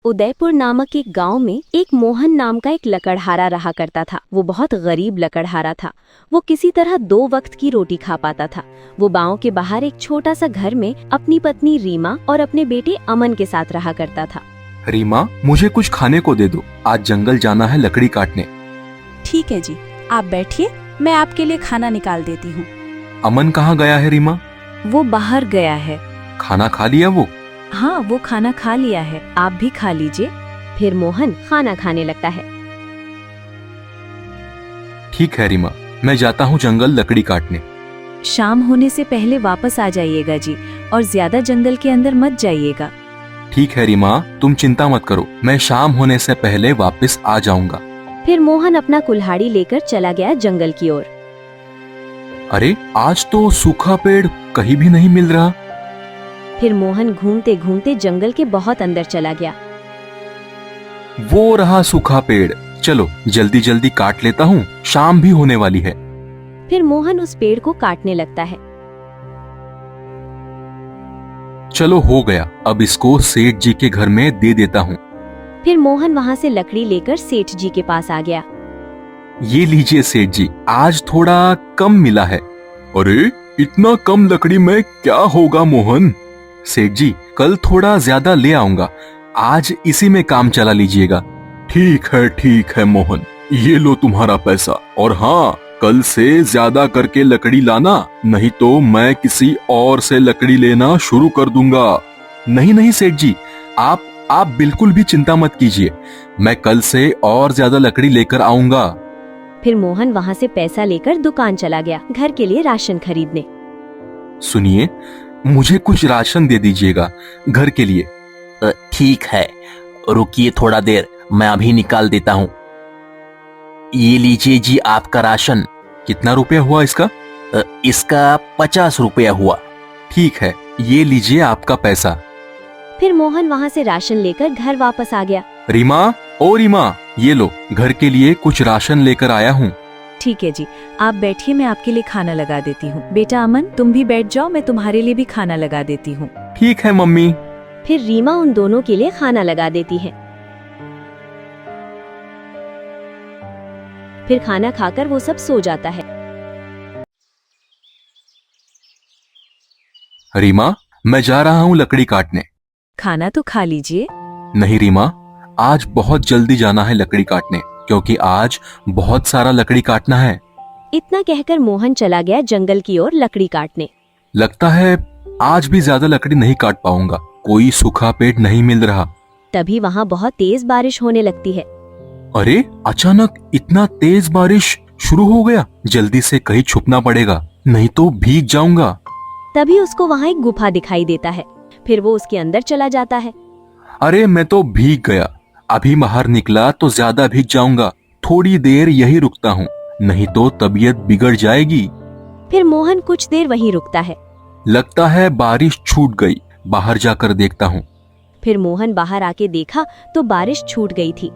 उदयपुर नामक एक गांव में एक मोहन नाम का एक लकड़हारा रहा करता था। वो बहुत गरीब लकड़हारा था। वो किसी तरह 2 वक्त की रोटी खा पाता था। वो गांव के बाहर एक छोटा सा घर में अपनी पत्नी रीमा और अपने बेटे अमन के साथ रहा करता था। रीमा, मुझे कुछ खाने को दे दो, आज जंगल जाना है लकड़ी काटने। ठीक है जी, आप बैठिए, मैं आपके लिए खाना निकाल देती हूँ। अमन कहाँ गया है रीमा? वो बाहर गया है। खाना खा लिया वो? हाँ, वो खाना खा लिया है, आप भी खा लीजिए। फिर मोहन खाना खाने लगता है। ठीक है रीमा, मैं जाता हूँ जंगल लकड़ी काटने। शाम होने से पहले वापस आ जाइएगा जी, और ज्यादा जंगल के अंदर मत जाइएगा। ठीक है रीमा, तुम चिंता मत करो, मैं शाम होने से पहले वापस आ जाऊंगा। फिर मोहन अपना कुल्हाड़ी लेकर चला गया जंगल की ओर। अरे, आज तो सूखा पेड़ कहीं भी नहीं मिल रहा। फिर मोहन घूमते घूमते जंगल के बहुत अंदर चला गया। वो रहा सूखा पेड़, चलो जल्दी जल्दी काट लेता हूँ, शाम भी होने वाली है। फिर मोहन उस पेड़ को काटने लगता है। चलो हो गया, अब इसको सेठ जी के घर में दे देता हूँ। फिर मोहन वहाँ से लकड़ी लेकर सेठ जी के पास आ गया। ये लीजिए सेठ जी, आज थोड़ा कम मिला है। अरे, इतना कम लकड़ी में क्या होगा मोहन? सेठ जी, कल थोड़ा ज्यादा ले आऊंगा, आज इसी में काम चला लीजिएगा। ठीक है मोहन, ये लो तुम्हारा पैसा, और हाँ, कल से ज्यादा करके लकड़ी लाना, नहीं तो मैं किसी और से लकड़ी लेना शुरू कर दूंगा। नहीं सेठ जी, आप बिल्कुल भी चिंता मत कीजिए, मैं कल से और ज्यादा लकड़ी लेकर आऊंगा। फिर मोहन वहाँ से पैसा लेकर दुकान चला गया घर के लिए राशन खरीदने। सुनिए, मुझे कुछ राशन दे दीजिएगा घर के लिए। ठीक है, रुकिए थोड़ा देर, मैं अभी निकाल देता हूँ। ये लीजिए जी आपका राशन। कितना रुपया हुआ इसका? इसका 50 रुपया हुआ। ठीक है, ये लीजिए आपका पैसा। फिर मोहन वहाँ से राशन लेकर घर वापस आ गया। रीमा, ओ रीमा, ये लो, घर के लिए कुछ राशन लेकर आया हूँ। ठीक है जी, आप बैठिए, मैं आपके लिए खाना लगा देती हूँ। बेटा अमन, तुम भी बैठ जाओ, मैं तुम्हारे लिए भी खाना लगा देती हूँ। ठीक है मम्मी। फिर रीमा उन दोनों के लिए खाना लगा देती है। फिर खाना खाकर वो सब सो जाता है। रीमा, मैं जा रहा हूँ लकड़ी काटने। खाना तो खा लीजिए। नहीं रीमा, आज बहुत जल्दी जाना है लकड़ी काटने, क्योंकि आज बहुत सारा लकड़ी काटना है। इतना कहकर मोहन चला गया जंगल की ओर लकड़ी काटने। लगता है आज भी ज्यादा लकड़ी नहीं काट पाऊंगा, कोई सूखा पेड़ नहीं मिल रहा। तभी वहाँ बहुत तेज बारिश होने लगती है। अरे, अचानक इतना तेज बारिश शुरू हो गया, जल्दी से कहीं छुपना पड़ेगा, नहीं तो भीग जाऊंगा। तभी उसको वहाँ एक गुफा दिखाई देता है। फिर वो उसके अंदर चला जाता है। अरे, मैं तो भीग गया, अभी बाहर निकला तो ज्यादा भीग जाऊंगा, थोड़ी देर यही रुकता हूँ, नहीं तो तबीयत बिगड़ जाएगी। फिर मोहन कुछ देर वहीं रुकता है। लगता है बारिश छूट गई, बाहर जाकर देखता हूँ। फिर मोहन बाहर आके देखा तो बारिश छूट गई थी।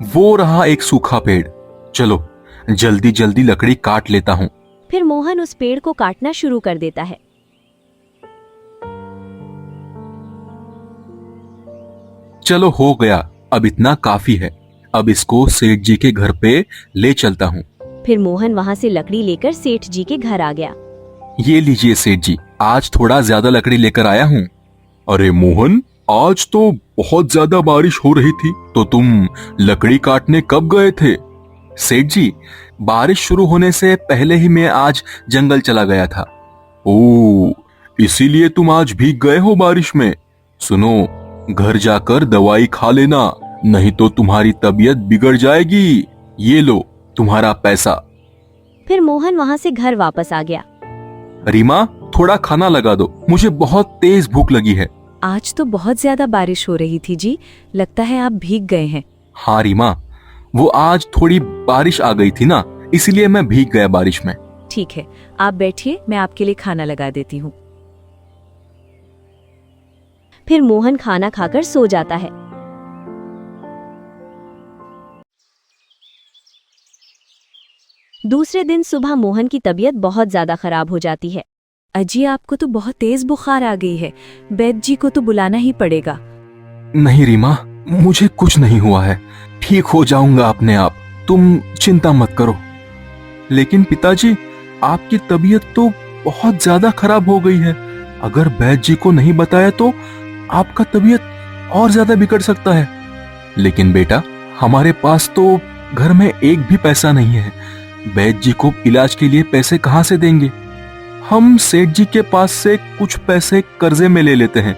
वो रहा एक सूखा पेड़, चलो जल्दी जल्दी लकड़ी काट लेता हूँ। फिर मोहन उस पेड़ को काटना शुरू कर देता है। चलो हो गया, अब इतना काफी है, अब इसको सेठ जी के घर पे ले चलता हूँ। फिर मोहन वहाँ से लकड़ी लेकर सेठ जी के घर आ गया। ये लीजिए सेठ जी, आज थोड़ा ज्यादा लकड़ी लेकर आया हूँ। अरे मोहन, आज तो बहुत ज्यादा बारिश हो रही थी, तो तुम लकड़ी काटने कब गए थे? सेठ जी, बारिश शुरू होने से पहले ही मैं आज जंगल चला गया था। ओह, इसीलिए तुम आज भीग गए हो बारिश में। सुनो, घर जाकर दवाई खा लेना, नहीं तो तुम्हारी तबीयत बिगड़ जाएगी। ये लो तुम्हारा पैसा। फिर मोहन वहाँ से घर वापस आ गया। रीमा, थोड़ा खाना लगा दो, मुझे बहुत तेज भूख लगी है। आज तो बहुत ज्यादा बारिश हो रही थी जी, लगता है आप भीग गए हैं। हाँ रीमा, वो आज थोड़ी बारिश आ गई थी ना, इसलिए मैं भीग गया बारिश में। ठीक है, आप बैठिए, मैं आपके लिए खाना लगा देती हूँ। फिर मोहन खाना खाकर सो जाता है। दूसरे दिन सुबह मोहन की तबीयत बहुत ज्यादा खराब हो जाती है। अजी, आपको तो बहुत तेज बुखार आ गई है, वैद्य जी को तो बुलाना ही पड़ेगा। नहीं रीमा, मुझे कुछ नहीं हुआ है, ठीक हो जाऊंगा अपने आप, तुम चिंता मत करो। लेकिन पिताजी, आपकी तबीयत तो बहुत ज्यादा खराब हो गई है। अगर वैद्य जी को नहीं बताया तो आपका तबीयत और ज्यादा बिगड़ सकता है। लेकिन बेटा, हमारे पास तो घर में एक भी पैसा नहीं है। वैद्य जी को इलाज के लिए पैसे कहाँ से देंगे? हम सेठ जी के पास से कुछ पैसे कर्जे में ले लेते हैं,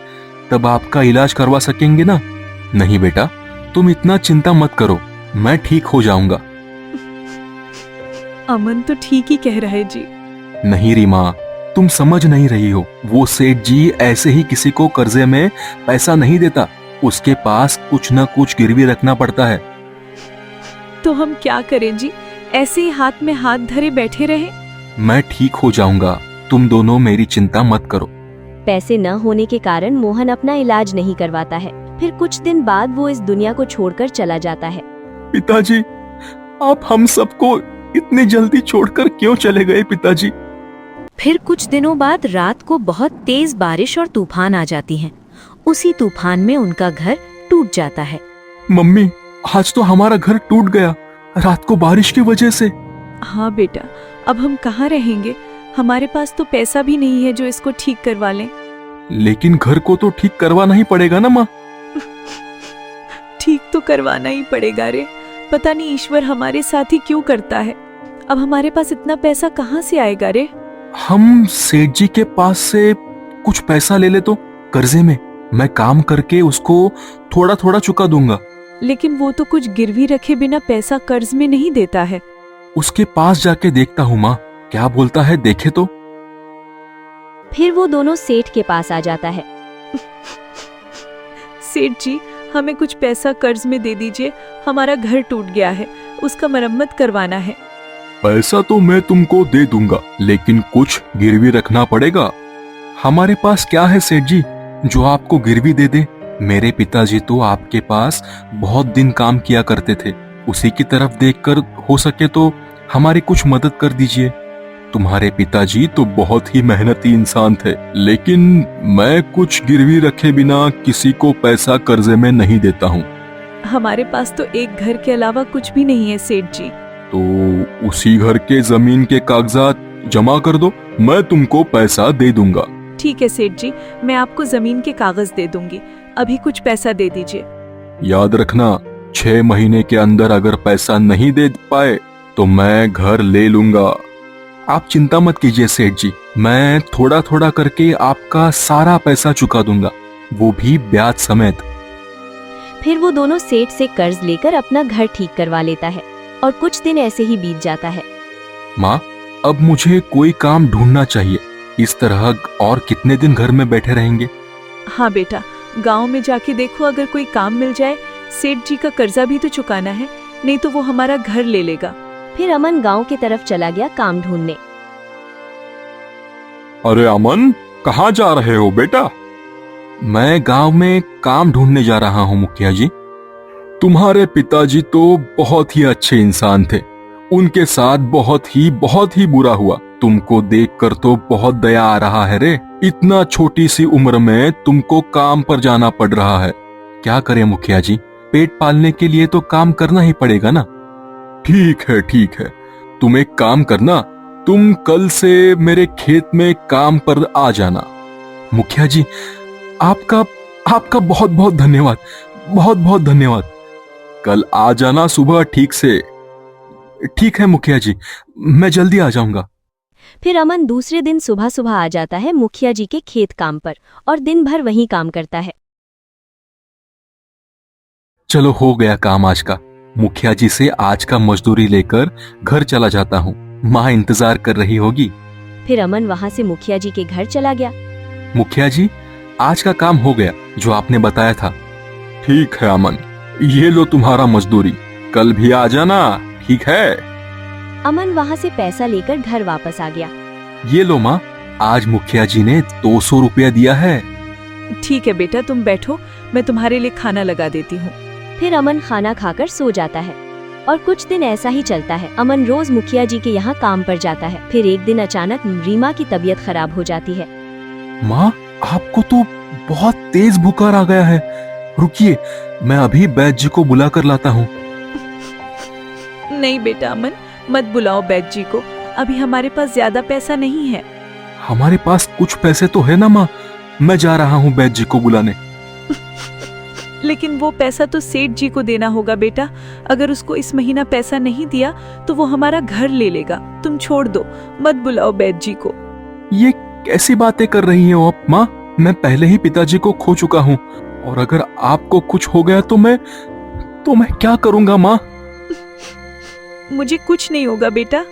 तब आपका इलाज करवा सकेंगे ना? नहीं बेटा, तुम इतना चिंता मत करो, मैं ठीक हो जाऊंगा। अमन तो ठीक ही कह रहा है जी। नहीं रीमा, तुम समझ नहीं रही हो। वो सेठ जी ऐसे ही किसी को कर्जे में पैसा नहीं देता, उसके पास कुछ न कुछ गिरवी रखना पड़ता है। तो हम क्या करें जी, ऐसे ही हाथ में हाथ धरे बैठे रहे? मैं ठीक हो जाऊंगा, तुम दोनों मेरी चिंता मत करो। पैसे न होने के कारण मोहन अपना इलाज नहीं करवाता है। फिर कुछ दिन बाद वो इस दुनिया को छोड़कर चला जाता है। पिताजी, आप हम सबको इतनी जल्दी छोड़कर क्यों चले गए पिताजी? फिर कुछ दिनों बाद रात को बहुत तेज बारिश और तूफान आ जाती हैं। उसी तूफान में उनका घर टूट जाता है। मम्मी, आज तो हमारा घर टूट गया, रात को बारिश की वजह से। हाँ बेटा, अब हम कहाँ रहेंगे? हमारे पास तो पैसा भी नहीं है जो इसको ठीक करवा लें। लेकिन घर को तो ठीक करवाना ही पड़ेगा ना माँ। ठीक तो करवाना ही पड़ेगा रे। पता नहीं ईश्वर हमारे साथ ही क्यों करता है। अब हमारे पास इतना पैसा कहाँ से आएगा रे? हम सेठ जी के पास से कुछ पैसा ले ले तो कर्जे में, मैं काम करके उसको थोड़ा थोड़ा चुका दूंगा। लेकिन वो तो कुछ गिरवी रखे बिना पैसा कर्ज में नहीं देता है। उसके पास जाके देखता हूँ माँ, क्या बोलता है देखे तो। फिर वो दोनों सेठ के पास आ जाता है। सेठ जी, हमें कुछ पैसा कर्ज में दे दीजिए, हमारा घर टूट गया है, उसका मरम्मत करवाना है। पैसा तो मैं तुमको दे दूंगा, लेकिन कुछ गिरवी रखना पड़ेगा। हमारे पास क्या है सेठ जी जो आपको गिरवी दे दे? मेरे पिताजी तो आपके पास बहुत दिन काम किया करते थे, उसी की तरफ देखकर हो सके तो हमारी कुछ मदद कर दीजिए। तुम्हारे पिताजी तो बहुत ही मेहनती इंसान थे, लेकिन मैं कुछ गिरवी रखे बिना किसी को पैसा कर्जे में नहीं देता हूँ। हमारे पास तो एक घर के अलावा कुछ भी नहीं है सेठ जी। तो उसी घर के जमीन के कागजात जमा कर दो, मैं तुमको पैसा दे दूंगा। ठीक है सेठ जी, मैं आपको जमीन के कागज दे दूंगी, अभी कुछ पैसा दे दीजिए। याद रखना, 6 महीने के अंदर अगर पैसा नहीं दे पाए तो मैं घर ले लूंगा। आप चिंता मत कीजिए सेठ जी, मैं थोड़ा थोड़ा करके आपका सारा पैसा चुका दूंगा, वो भी ब्याज समेत। फिर वो दोनों सेठ से कर्ज लेकर अपना घर ठीक करवा लेता है और कुछ दिन ऐसे ही बीत जाता है। माँ, अब मुझे कोई काम ढूंढना चाहिए। इस तरह और कितने दिन घर में बैठे रहेंगे? हाँ बेटा, गांव में जाके देखो, अगर कोई काम मिल जाए। सेठ जी का कर्जा भी तो चुकाना है, नहीं तो वो हमारा घर ले लेगा। फिर अमन गांव की तरफ चला गया काम ढूंढने। अरे अमन, कहाँ जा रहे हो बेटा? मैं गांव में काम ढूंढने जा रहा हूँ मुखिया जी। तुम्हारे पिताजी तो बहुत ही अच्छे इंसान थे, उनके साथ बहुत ही बुरा हुआ। तुमको देखकर तो बहुत दया आ रहा है रे। इतना छोटी सी उम्र में तुमको काम पर जाना पड़ रहा है। क्या करें मुखिया जी, पेट पालने के लिए तो काम करना ही पड़ेगा ना। ठीक है ठीक है, तुम एक काम करना, तुम कल से मेरे खेत में काम पर आ जाना। मुखिया जी, आपका बहुत बहुत धन्यवाद, बहुत बहुत धन्यवाद। कल आ जाना सुबह ठीक से। ठीक है मुखिया जी, मैं जल्दी आ जाऊंगा। फिर अमन दूसरे दिन सुबह सुबह आ जाता है मुखिया जी के खेत काम पर और दिन भर वहीं काम करता है। चलो हो गया काम आज का। मुखिया जी से आज का मजदूरी लेकर घर चला जाता हूँ, माँ इंतजार कर रही होगी। फिर अमन वहाँ से मुखिया जी के घर चला गया। मुखिया जी, आज का काम हो गया जो आपने बताया था। ठीक है अमन, ये लो तुम्हारा मजदूरी, कल भी आ जाना, ठीक है? अमन वहाँ से पैसा लेकर घर वापस आ गया। ये लो माँ, आज मुखिया जी ने 200 रुपया दिया है। ठीक है बेटा, तुम बैठो, मैं तुम्हारे लिए खाना लगा देती हूँ। फिर अमन खाना खाकर सो जाता है और कुछ दिन ऐसा ही चलता है। अमन रोज मुखिया जी के यहाँ काम पर जाता है। फिर एक दिन अचानक रीमा की तबीयत खराब हो जाती है। माँ, आपको तो बहुत तेज बुखार आ गया है, रुकिए, मैं अभी बैद जी को बुला कर लाता हूँ। नहीं बेटा अमन, मत बुलाओ बैद जी को, अभी हमारे पास ज्यादा पैसा नहीं है। हमारे पास कुछ पैसे तो है ना माँ, मैं जा रहा हूँ बैद जी को बुलाने। लेकिन वो पैसा तो सेठ जी को देना होगा बेटा, अगर उसको इस महीना पैसा नहीं दिया तो वो हमारा घर ले लेगा। तुम छोड़ दो, मत बुलाओ बैद जी को। ये कैसी बातें कर रही हैं आप माँ? मैं पहले ही पिताजी को खो चुका हूँ, और अगर आपको कुछ हो गया तो मैं क्या करूँगा माँ? मुझे कुछ नहीं होगा बेटा।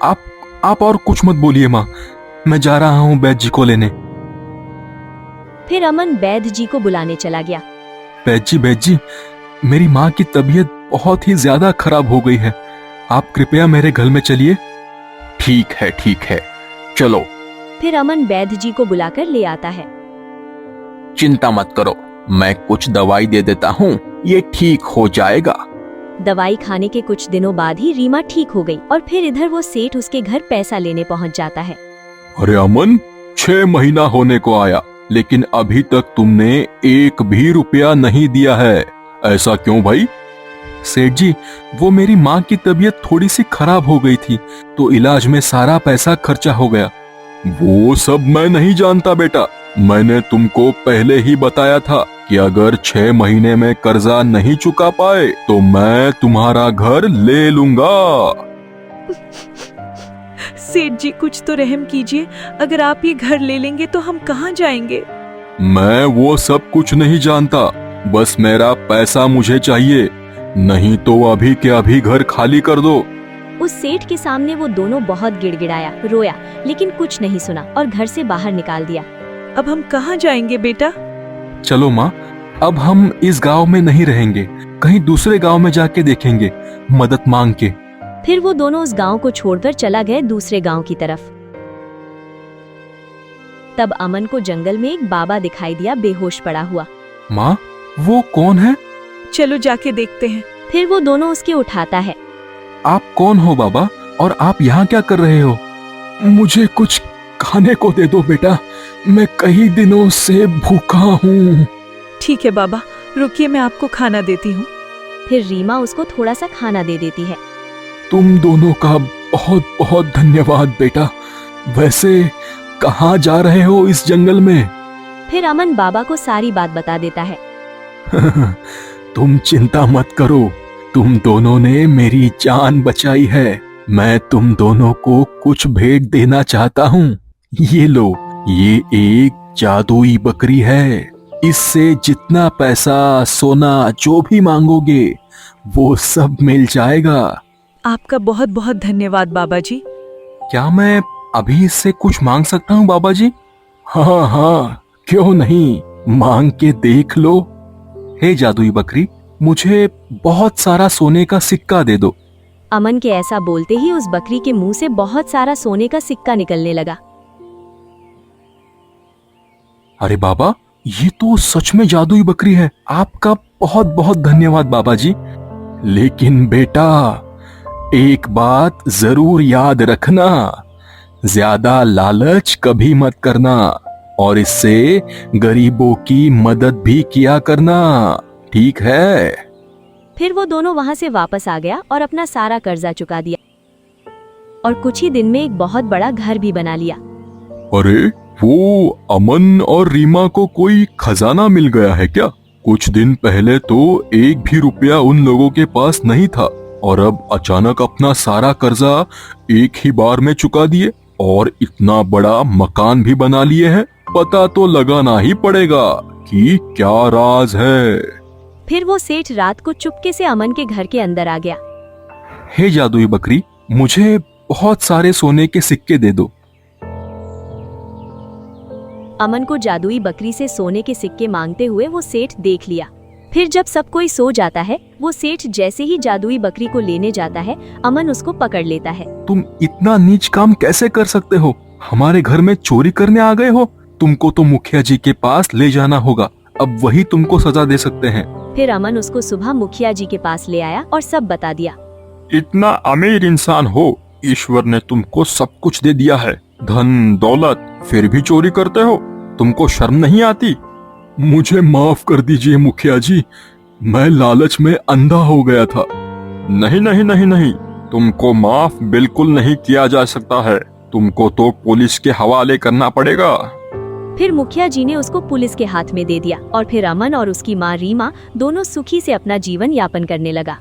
आप और कुछ मत बोलिए माँ, मैं जा रहा हूँ बैद जी को लेने। फिर अमन बैद जी को बुलाने चला गया। बैद जी, मेरी माँ की तबीयत बहुत ही ज्यादा खराब हो गई है, आप कृपया मेरे घर में चलिए। ठीक है, चलो। फिर अमन बैद जी को बुलाकर ले आता है। चिंता मत करो, मैं कुछ दवाई दे देता हूँ, ये ठीक हो जाएगा। दवाई खाने के कुछ दिनों बाद ही रीमा ठीक हो गई और फिर इधर वो सेठ उसके घर पैसा लेने पहुंच जाता है। अरे अमन, 6 महीना होने को आया, लेकिन अभी तक तुमने एक भी रुपया नहीं दिया है, ऐसा क्यों भाई? सेठ जी, वो मेरी माँ की तबीयत थोड़ी सी खराब हो गई थी, तो इलाज में सारा पैसा खर्चा हो गया। वो सब मैं नहीं जानता बेटा, मैंने तुमको पहले ही बताया था कि अगर 6 महीने में कर्जा नहीं चुका पाए तो मैं तुम्हारा घर ले लूंगा। सेठ जी कुछ तो रहम कीजिए, अगर आप ये घर ले लेंगे तो हम कहाँ जाएंगे? मैं वो सब कुछ नहीं जानता, बस मेरा पैसा मुझे चाहिए, नहीं तो अभी के अभी घर खाली कर दो। उस सेठ के सामने वो दोनों बहुत गिड़गिड़ाया, रोया, लेकिन कुछ नहीं सुना और घर से बाहर निकाल दिया। अब हम कहाँ जाएंगे बेटा? चलो माँ, अब हम इस गांव में नहीं रहेंगे, कहीं दूसरे गांव में जाके देखेंगे, मदद मांग के। फिर वो दोनों उस गांव को छोड़कर चला गए दूसरे गांव की तरफ। तब अमन को जंगल में एक बाबा दिखाई दिया, बेहोश पड़ा हुआ। माँ, वो कौन है? चलो जाके देखते हैं। फिर वो दोनों उसके उठाता है। आप कौन हो बाबा, और आप यहाँ क्या कर रहे हो? मुझे कुछ खाने को दे दो बेटा, मैं कई दिनों से भूखा हूँ। ठीक है बाबा, रुकिए मैं आपको खाना देती हूँ। फिर रीमा उसको थोड़ा सा खाना दे देती है। तुम दोनों का बहुत बहुत धन्यवाद बेटा। वैसे कहाँ जा रहे हो इस जंगल में? फिर अमन बाबा को सारी बात बता देता है। तुम चिंता मत करो, तुम दोनों ने मेरी जान बचाई है, मैं तुम दोनों को कुछ भेंट देना चाहता हूँ। ये लो, ये एक जादुई बकरी है, इससे जितना पैसा, सोना जो भी मांगोगे वो सब मिल जाएगा। आपका बहुत बहुत धन्यवाद बाबा जी। क्या मैं अभी इससे कुछ मांग सकता हूँ बाबा जी? हाँ, क्यों नहीं, मांग के देख लो। हे जादुई बकरी, मुझे बहुत सारा सोने का सिक्का दे दो। अमन के ऐसा बोलते ही उस बकरी के मुंह से बहुत सारा सोने का सिक्का निकलने लगा। अरे बाबा, ये तो सच में जादुई बकरी है, आपका बहुत बहुत धन्यवाद बाबा जी। लेकिन बेटा, एक बात जरूर याद रखना, ज्यादा लालच कभी मत करना, और इससे गरीबों की मदद भी किया करना, ठीक है? फिर वो दोनों वहाँ से वापस आ गया और अपना सारा कर्जा चुका दिया और कुछ ही दिन में एक बहुत बड़ा घर भी बना लिया। अरे, वो अमन और रीमा को कोई खजाना मिल गया है क्या? कुछ दिन पहले तो एक भी रुपया उन लोगों के पास नहीं था, और अब अचानक अपना सारा कर्जा एक ही बार में चुका दिए और इतना बड़ा मकान भी बना लिए हैं। पता तो लगाना ही पड़ेगा कि क्या राज है। फिर वो सेठ रात को चुपके से अमन के घर के अंदर आ गया। हे जादुई बकरी, मुझे बहुत सारे सोने के सिक्के दे दो। अमन को जादुई बकरी से सोने के सिक्के मांगते हुए वो सेठ देख लिया। फिर जब सब कोई सो जाता है, वो सेठ जैसे ही जादुई बकरी को लेने जाता है, अमन उसको पकड़ लेता है। तुम इतना नीच काम कैसे कर सकते हो? हमारे घर में चोरी करने आ गए हो? तुमको तो मुखिया जी के पास ले जाना होगा, अब वही तुमको सजा दे सकते हैं। फिर अमन उसको सुबह मुखिया जी के पास ले आया और सब बता दिया। इतना अमीर इंसान हो, ईश्वर ने तुमको सब कुछ दे दिया है, धन दौलत, फिर भी चोरी करते हो, तुमको शर्म नहीं आती? मुझे माफ कर दीजिए मुखिया जी, मैं लालच में अंधा हो गया था। नहीं नहीं नहीं नहीं, तुमको माफ बिल्कुल नहीं किया जा सकता है, तुमको तो पुलिस के हवाले करना पड़ेगा। फिर मुखिया जी ने उसको पुलिस के हाथ में दे दिया और फिर अमन और उसकी माँ रीमा दोनों सुखी से अपना जीवन यापन करने लगा।